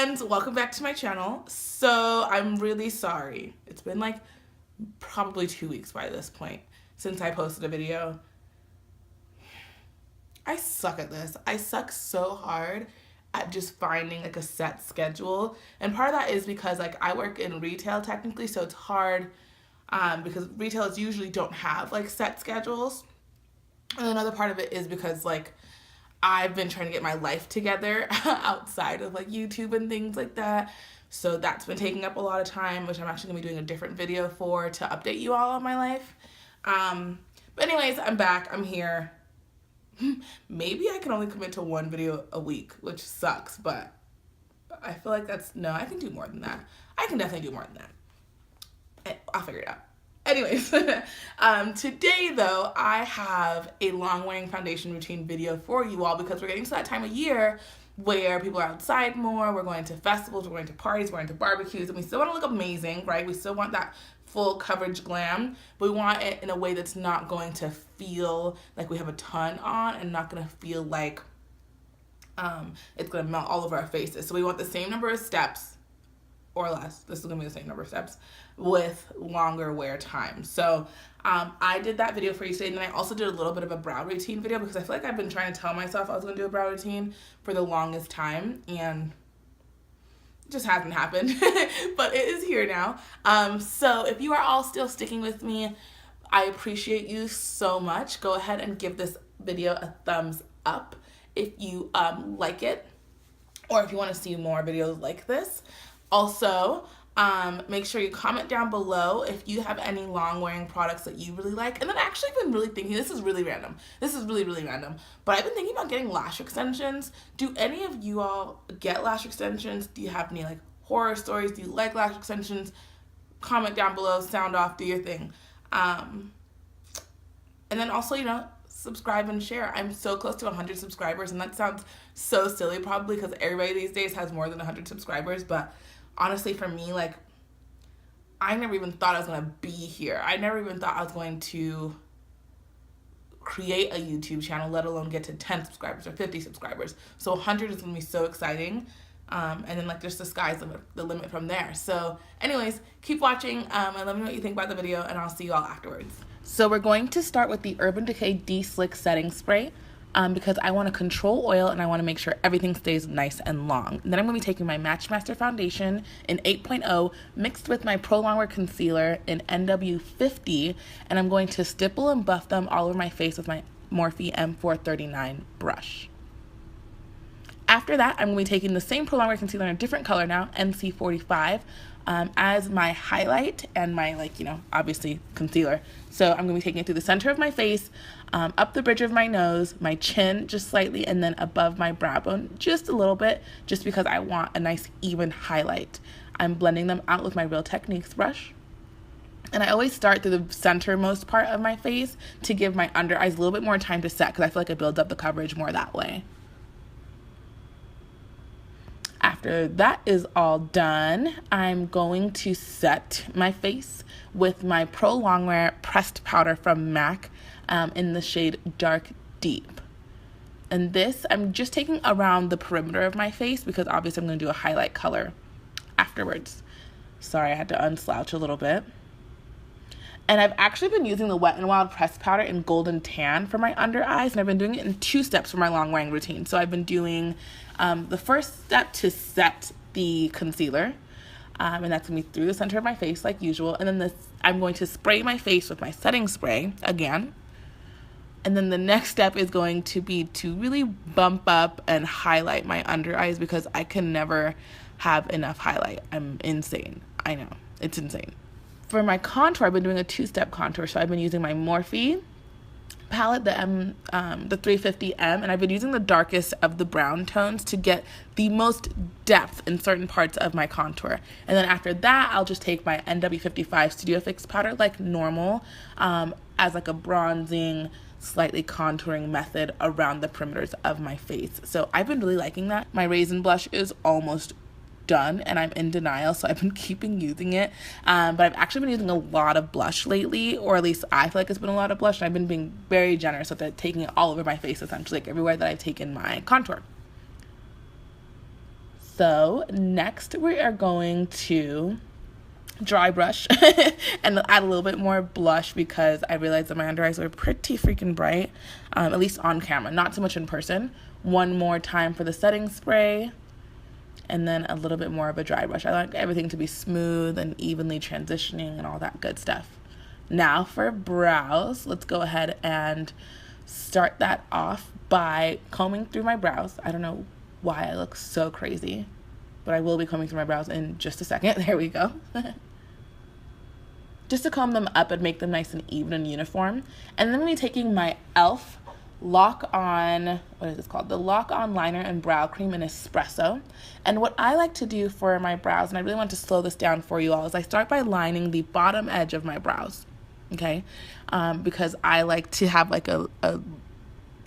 friends, welcome back to my channel. So I'm really sorry. It's been like probably 2 weeks by this point since I posted a video. I suck at this. I suck so hard at just finding like a set schedule, and part of that is because like I work in retail technically, so it's hard because retailers usually don't have like set schedules. And another part of it is because like I've been trying to get my life together outside of like YouTube and things like that. So that's been taking up a lot of time, which I'm actually gonna be doing a different video for to update you all on my life. But anyways, I'm back, I'm here. Maybe I can only commit to one video a week, which sucks, but I feel like no, I can do more than that. I can definitely do more than that. I'll figure it out. Anyways, today though, I have a long wearing foundation routine video for you all because we're getting to that time of year where people are outside more, we're going to festivals, we're going to parties, we're going to barbecues, and we still want to look amazing, right? We still want that full coverage glam, but we want it in a way that's not going to feel like we have a ton on and not going to feel like it's going to melt all over our faces. So we want the same number of steps or less. This is gonna be the same number of steps with longer wear time. So I did that video for you today, and then I also did a little bit of a brow routine video because I feel like I've been trying to tell myself I was gonna do a brow routine for the longest time, and it just hasn't happened. But it is here now. So if you are all still sticking with me, I appreciate you so much. Go ahead and give this video a thumbs up if you like it, or if you want to see more videos like this. Also, make sure you comment down below if you have any long wearing products that you really like. And then actually I've been really thinking, this is really random. This is really random. But I've been thinking about getting lash extensions. Do any of you all get lash extensions? Do you have any like horror stories? Do you like lash extensions? Comment down below, sound off, do your thing. And then also, subscribe and share. I'm so close to 100 subscribers, and that sounds so silly probably because everybody these days has more than 100 subscribers, but honestly, for me, like, I never even thought I was going to be here. I never even thought I was going to create a YouTube channel, let alone get to 10 subscribers or 50 subscribers. So 100 is going to be so exciting. And then, like, just the sky's the limit from there. So anyways, keep watching and let me know what you think about the video, and I'll see you all afterwards. So we're going to start with the Urban Decay De-Slick Setting Spray. Because I want to control oil and I want to make sure everything stays nice and long. And then I'm going to be taking my Matchmaster foundation in 8.0 mixed with my Prolong concealer in NW50, and I'm going to stipple and buff them all over my face with my Morphe M439 brush. After that, I'm going to be taking the same Prolong concealer in a different color now, MC45, as my highlight and my, obviously concealer. So I'm going to be taking it through the center of my face, up the bridge of my nose, my chin just slightly, and then above my brow bone just a little bit, just because I want a nice even highlight. I'm blending them out with my Real Techniques brush. And I always start through the centermost part of my face to give my under eyes a little bit more time to set, because I feel like it builds up the coverage more that way. After that is all done, I'm going to set my face with my Prolong pressed powder from MAC in the shade Dark Deep. And this, I'm just taking around the perimeter of my face because obviously I'm going to do a highlight color afterwards. Sorry, I had to unslouch a little bit. And I've actually been using the Wet n Wild pressed powder in Golden Tan for my under eyes, and I've been doing it in 2 steps for my long wearing routine. So I've been doing the first step to set the concealer, and that's going to be through the center of my face like usual. And then I'm going to spray my face with my setting spray again. And then the next step is going to be to really bump up and highlight my under eyes because I can never have enough highlight. I'm insane. I know, it's insane. For my contour, I've been doing a 2-step contour. So I've been using my Morphe palette, the 350M, and I've been using the darkest of the brown tones to get the most depth in certain parts of my contour. And then after that, I'll just take my NW55 Studio Fix powder like normal, as like a bronzing, slightly contouring method around the perimeters of my face. So I've been really liking that. My Raizin Blush is almost done and I'm in denial, so I've been keeping using it, but I've actually been using a lot of blush lately, or at least I feel like it's been a lot of blush, and I've been being very generous with it, taking it all over my face essentially, like everywhere that I've taken my contour. So next we are going to dry brush and add a little bit more blush because I realized that my under eyes were pretty freaking bright, at least on camera, not so much in person. One more time for the setting spray, and then a little bit more of a dry brush. I like everything to be smooth and evenly transitioning and all that good stuff. Now for brows, let's go ahead and start that off by combing through my brows. I don't know why I look so crazy, but I will be combing through my brows in just a second. There we go. Just to comb them up and make them nice and even and uniform. And then I'm going to be taking my e.l.f. Lock On, what is this called? The Lock On Liner and Brow Cream in Espresso. And what I like to do for my brows, and I really want to slow this down for you all, is I start by lining the bottom edge of my brows, okay? Because I like to have like a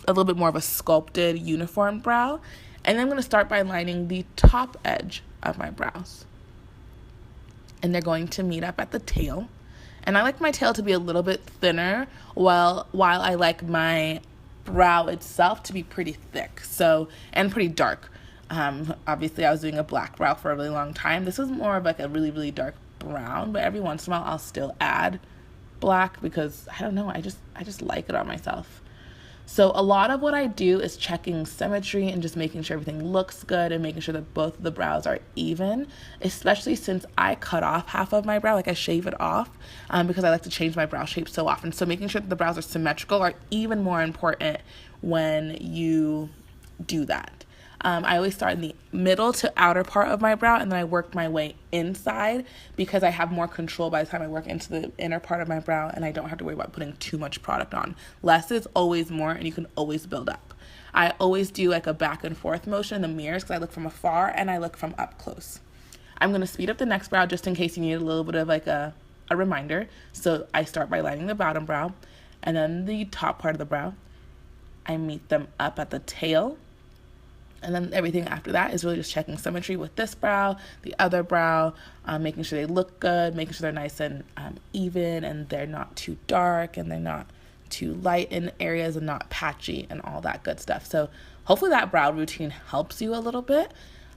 little bit more of a sculpted, uniform brow. And then I'm going to start by lining the top edge of my brows. And they're going to meet up at the tail. And I like my tail to be a little bit thinner, while I like my brow itself to be pretty thick, and pretty dark. Obviously I was doing a black brow for a really long time. This is more of like a really, really dark brown, but every once in a while I'll still add black because I don't know, I just like it on myself. So a lot of what I do is checking symmetry and just making sure everything looks good and making sure that both of the brows are even, especially since I cut off half of my brow, like I shave it off, because I like to change my brow shape so often. So making sure that the brows are symmetrical are even more important when you do that. I always start in the middle to outer part of my brow, and then I work my way inside because I have more control by the time I work into the inner part of my brow, and I don't have to worry about putting too much product on. Less is always more, and you can always build up. I always do like a back and forth motion in the mirrors because I look from afar and I look from up close. I'm going to speed up the next brow just in case you need a little bit of like a reminder. So I start by lining the bottom brow, and then the top part of the brow. I meet them up at the tail. And then everything after that is really just checking symmetry with this brow, the other brow, making sure they look good, making sure they're nice and even, and they're not too dark, and they're not too light in areas, and not patchy, and all that good stuff. So hopefully that brow routine helps you a little bit.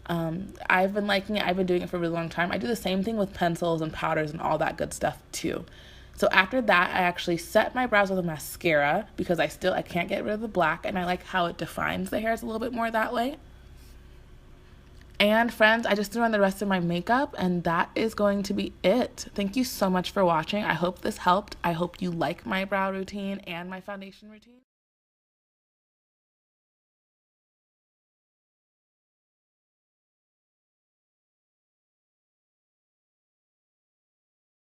I've been liking it. I've been doing it for a really long time. I do the same thing with pencils and powders and all that good stuff too. So after that, I actually set my brows with a mascara because I can't get rid of the black, and I like how it defines the hairs a little bit more that way. And friends, I just threw on the rest of my makeup, and that is going to be it. Thank you so much for watching. I hope this helped. I hope you like my brow routine and my foundation routine.